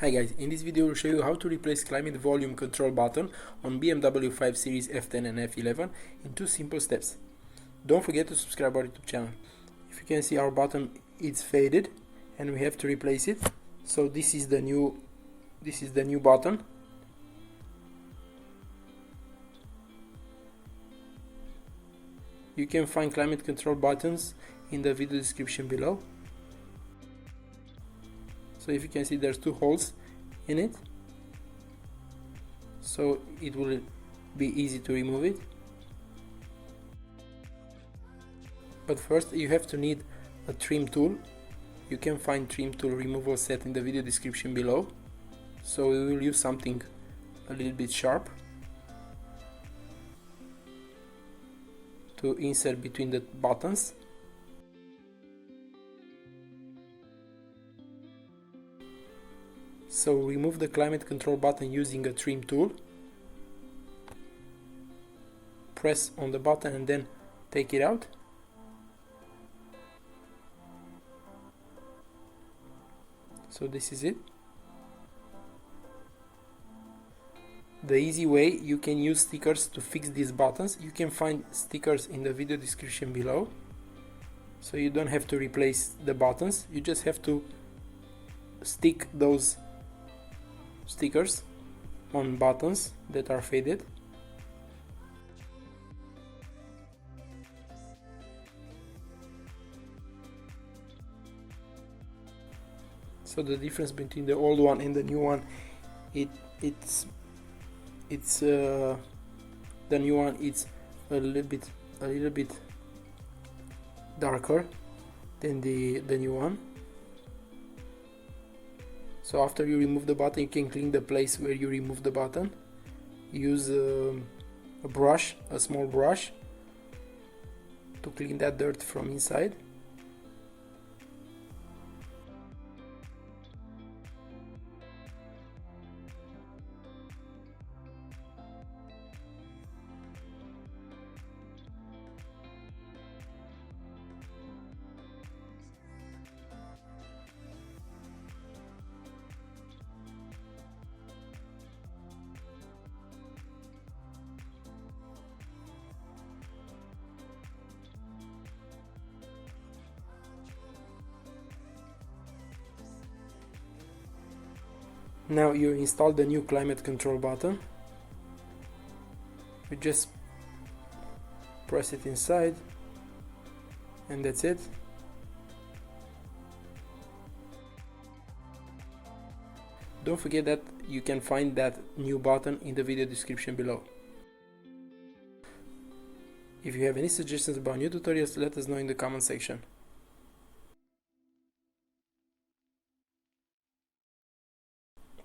Hi guys, in this video I will show you how to replace climate volume control button on BMW 5 Series F10 and F11 in 2 simple steps. Don't forget to subscribe our YouTube channel. If you can see, our button is faded and we have to replace it. So this is the new button. You can find climate control buttons in the video description below. So if you can see, there's 2 holes in it, so it will be easy to remove it. But first you have to need a trim tool. You can find trim tool removal set in the video description below. So we will use something a little bit sharp to insert between the buttons. So remove the climate control button using a trim tool. Press on the button and then take it out. So this is it. The easy way, you can use stickers to fix these buttons. You can find stickers in the video description below. So you don't have to replace the buttons, you just have to stick those stickers on buttons that are faded. So the difference between the old one and the new one, it's the new one it's a little bit darker than the new one. So after you remove the button, you can clean the place where you remove the button. Use a brush, a small brush, to clean that dirt from inside. Now you install the new climate control button. You just press it inside and that's it. Don't forget that you can find that new button in the video description below. If you have any suggestions about new tutorials, let us know in the comment section.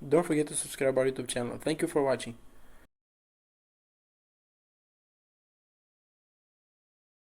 Don't forget to subscribe our YouTube channel. Thank you for watching.